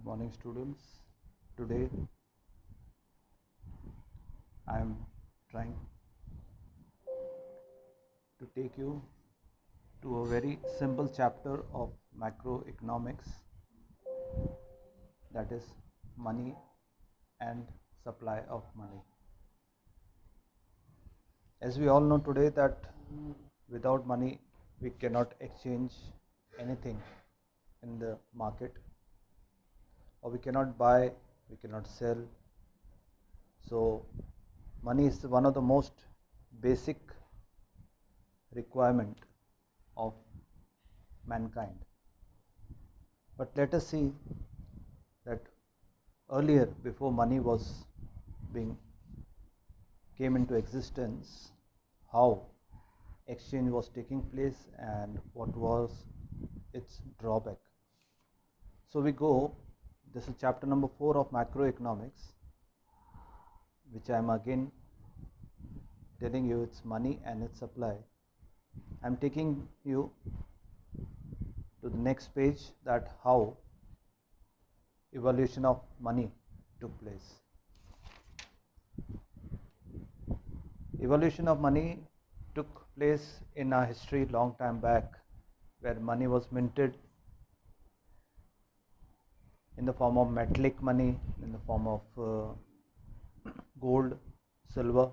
Morning, students. Today I am trying to take you to a very simple chapter of macroeconomics, that is money and supply of money. As we all know today that without money we cannot exchange anything in the market, or we cannot buy, we cannot sell. So money is one of the most basic requirement of mankind. But let us see that earlier, before money came into existence, how exchange was taking place and what was its drawback. So this is chapter number 4 of macroeconomics, which I am again telling you it's money and its supply. I am taking you to the next page, that how evolution of money took place. Evolution of money took place in our history long time back, where money was minted in the form of metallic money, in the form of gold, silver,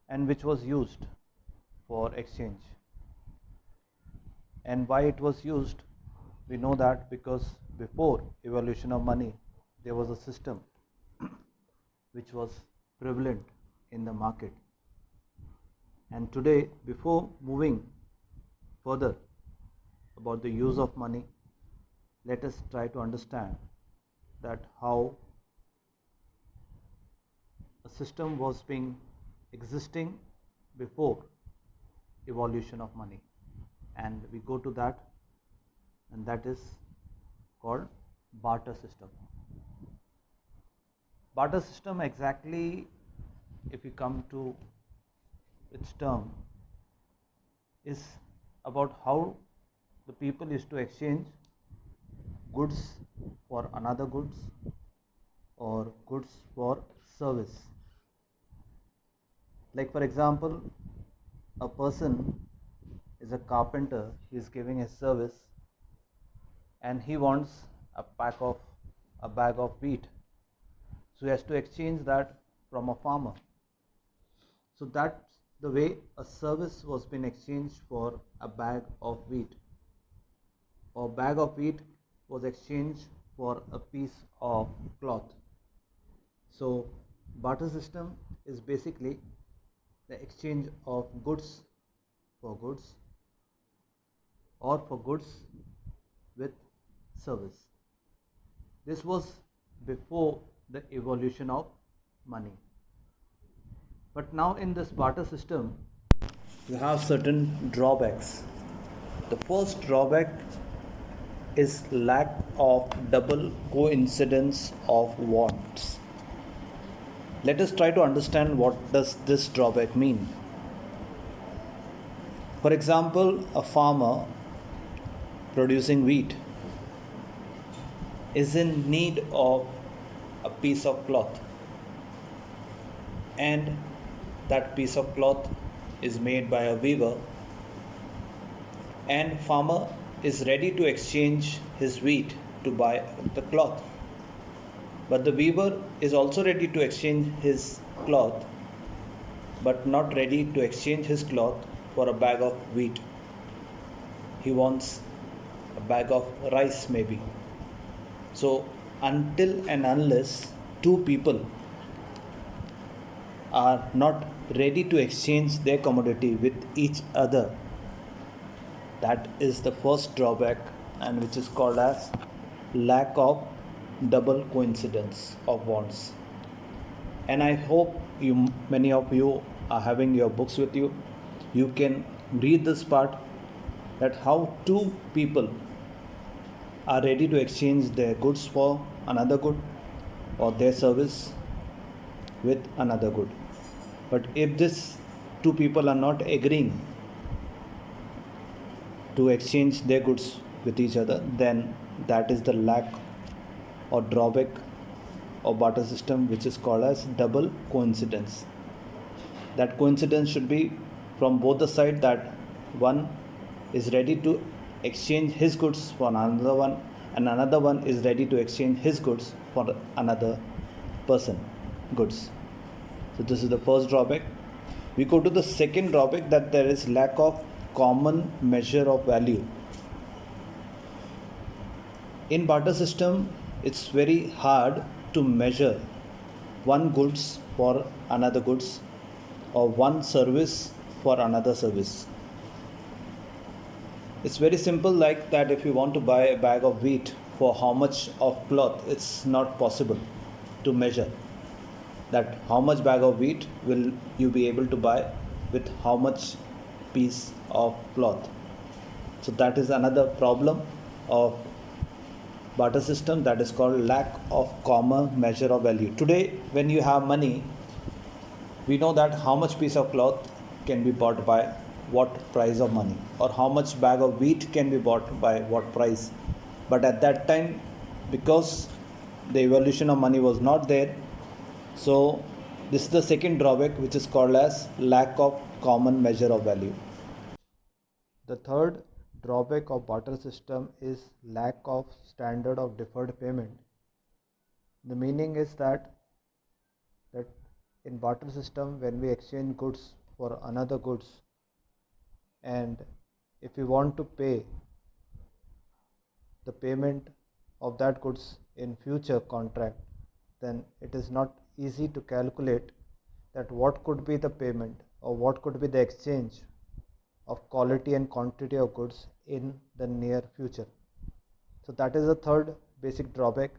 and which was used for exchange. And why it was used, we know that because before evolution of money there was a system which was prevalent in the market. And today, before moving further about the use of money, let us try to understand that how a system was existing before evolution of money, and we go to that, and that is called barter system. Barter system, exactly, if we come to its term, is about how the people used to exchange goods for another goods, or goods for service. Like, for example, a person is a carpenter, he is giving his service, and he wants a bag of wheat. So he has to exchange that from a farmer. So that's the way a service was being exchanged for a bag of wheat, or bag of wheat was exchanged for a piece of cloth. So barter system is basically the exchange of goods for goods, or for goods with service. This was before the evolution of money. But now in this barter system, you have certain drawbacks. The first drawback is lack of double coincidence of wants. Let us try to understand what does this drawback mean. For example, a farmer producing wheat is in need of a piece of cloth, and that piece of cloth is made by a weaver, and farmer is ready to exchange his wheat to buy the cloth. But the weaver is also ready to exchange his cloth, but not ready to exchange his cloth for a bag of wheat. He wants a bag of rice maybe. So until and unless two people are not ready to exchange their commodity with each other, that is the first drawback, and which is called as lack of double coincidence of wants. And I hope many of you are having your books with you. You can read this part, that how two people are ready to exchange their goods for another good, or their service with another good. But if these two people are not agreeing to exchange their goods with each other, then that is the lack or drawback of barter system, which is called as double coincidence. That coincidence should be from both the side, that one is ready to exchange his goods for another one, and another one is ready to exchange his goods for another person goods. So this is the first drawback. We go to the second drawback, that there is lack of common measure of value. In barter system, it's very hard to measure one goods for another goods, or one service for another service. It's very simple, like that if you want to buy a bag of wheat for how much of cloth, it's not possible to measure that how much bag of wheat will you be able to buy with how much piece of cloth. So that is another problem of barter system, that is called lack of common measure of value. Today, when you have money, we know that how much piece of cloth can be bought by what price of money, or how much bag of wheat can be bought by what price. But at that time, because the evolution of money was not there, so this is the second drawback, which is called as lack of common measure of value. The third drawback of barter system is lack of standard of deferred payment. The meaning is that in barter system, when we exchange goods for another goods, and if we want to pay the payment of that goods in future contract, then it is not easy to calculate that what could be the payment, or what could be the exchange of quality and quantity of goods in the near future. So that is the third basic drawback.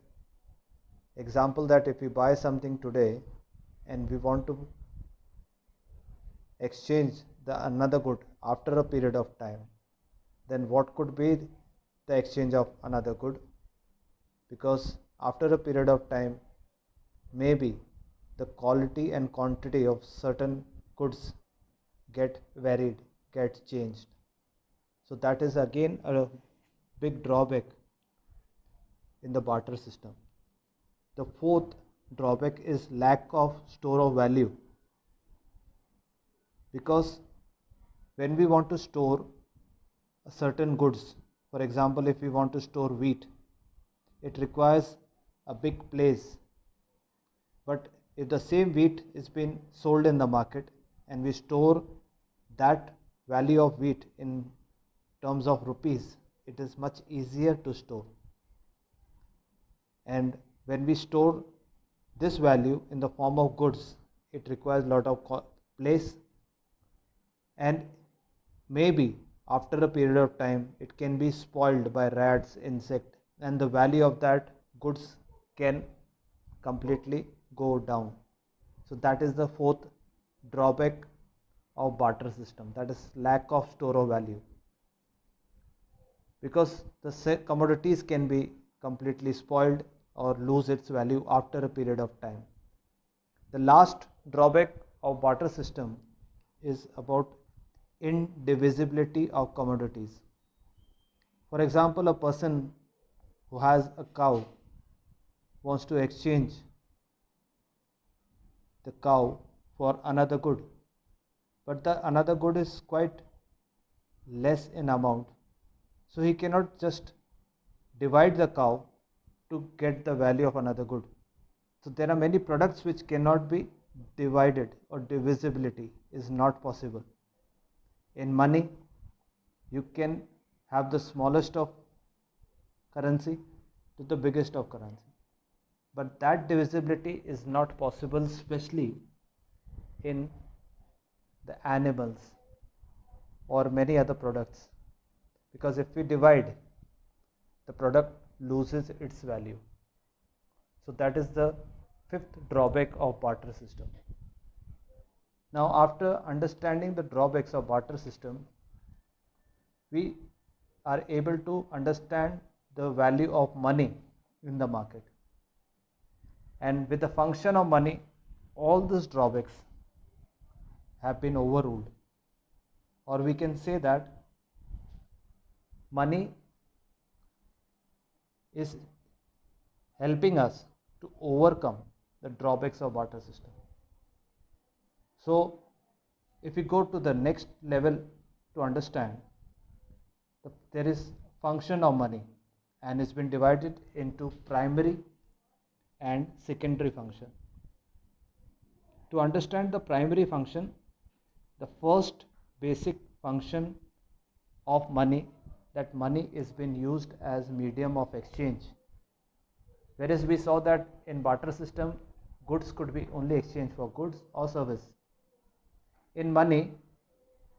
Example, that if we buy something today and we want to exchange another good after a period of time, then what could be the exchange of another good? Because after a period of time, maybe the quality and quantity of certain goods get varied, get changed. So that is again a big drawback in the barter system. The fourth drawback is lack of store of value. Because when we want to store certain goods, for example, if we want to store wheat, it requires a big place. But if the same wheat is being sold in the market, and we store that value of wheat in terms of rupees, it is much easier to store. And when we store this value in the form of goods, it requires a lot of place, and maybe after a period of time it can be spoiled by rats, insect, and the value of that goods can completely go down. So that is the fourth drawback of barter system, that is lack of store of value. Because the commodities can be completely spoiled or lose its value after a period of time. The last drawback of barter system is about indivisibility of commodities. For example, a person who has a cow wants to exchange the cow for another good, but the another good is quite less in amount, so he cannot just divide the cow to get the value of another good. So there are many products which cannot be divided, or divisibility is not possible. In money, you can have the smallest of currency to the biggest of currency, but that divisibility is not possible, especially in the animals or many other products, because if we divide, the product loses its value. So that is the fifth drawback of barter system. Now, after understanding the drawbacks of barter system, we are able to understand the value of money in the market. And with the function of money, all these drawbacks have been overruled. Or we can say that money is helping us to overcome the drawbacks of barter system. So if we go to the next level to understand, there is function of money, and it's been divided into primary and secondary function. To understand the primary function, the first basic function of money, that money is being used as medium of exchange. Whereas we saw that in barter system, goods could be only exchanged for goods or service. In money,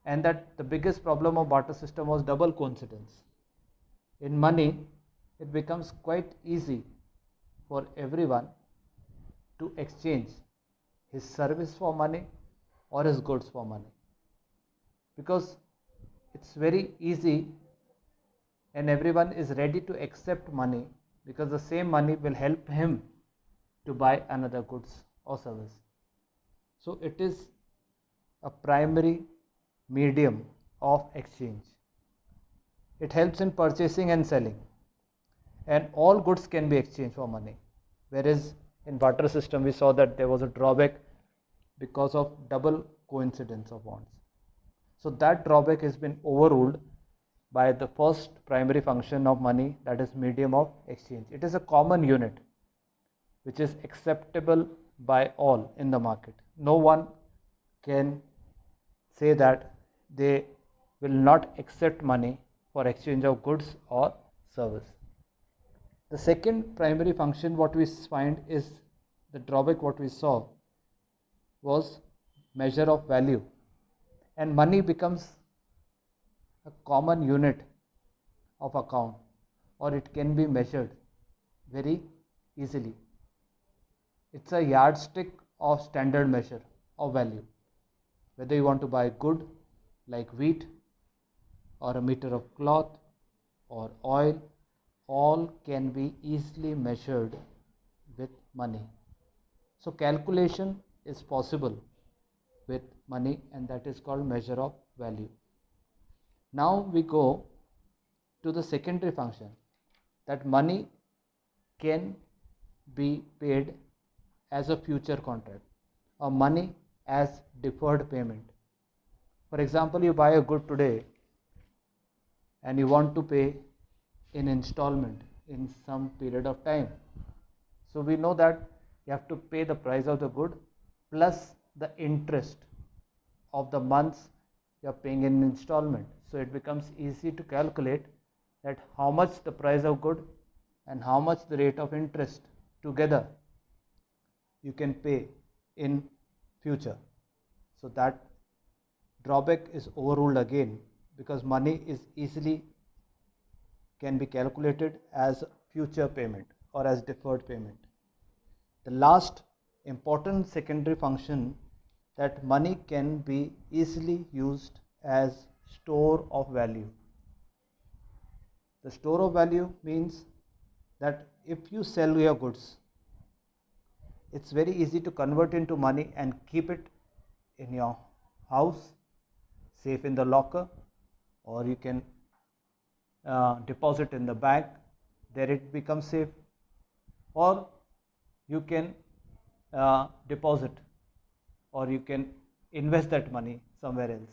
and that the biggest problem of barter system was double coincidence. In money, it becomes quite easy for everyone to exchange his service for money or his goods for money, because it's very easy and everyone is ready to accept money, because the same money will help him to buy another goods or service. So it is a primary medium of exchange. It helps in purchasing and selling, and all goods can be exchanged for money. Whereas in barter system we saw that there was a drawback because of double coincidence of bonds. So that drawback has been overruled by the first primary function of money, that is medium of exchange. It is a common unit which is acceptable by all in the market. No one can say that they will not accept money for exchange of goods or service. The second primary function what we find is the drawback what we saw was measure of value, and money becomes a common unit of account, or it can be measured very easily. It's a yardstick of standard measure of value. Whether you want to buy good like wheat or a meter of cloth or oil, all can be easily measured with money. So calculation is possible with money, and that is called measure of value. Now we go to the secondary function, that money can be paid as a future contract, or money as deferred payment. For example, you buy a good today and you want to pay in installment in some period of time. So we know that you have to pay the price of the good plus the interest of the months you are paying in installment. So it becomes easy to calculate that how much the price of good and how much the rate of interest together you can pay in future. So that drawback is overruled again, because money is easily can be calculated as future payment or as deferred payment. The last important secondary function, that money can be easily used as store of value. The store of value means that if you sell your goods, it's very easy to convert into money and keep it in your house, safe in the locker, or you can deposit in the bank, there it becomes safe, or you can deposit, or you can invest that money somewhere else.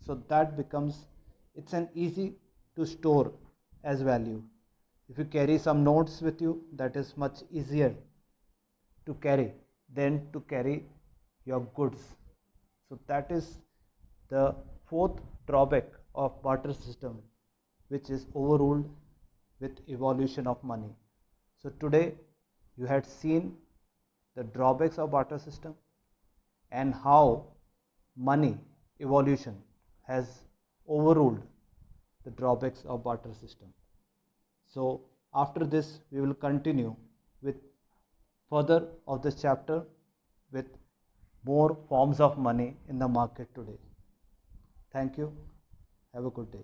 So that becomes, it's an easy to store as value. If you carry some notes with you, that is much easier to carry than to carry your goods. So that is the fourth drawback of barter system, which is overruled with evolution of money. So today you had seen the drawbacks of barter system and how money evolution has overruled the drawbacks of barter system. So after this we will continue with further of this chapter with more forms of money in the market today. Thank you. Have a good day.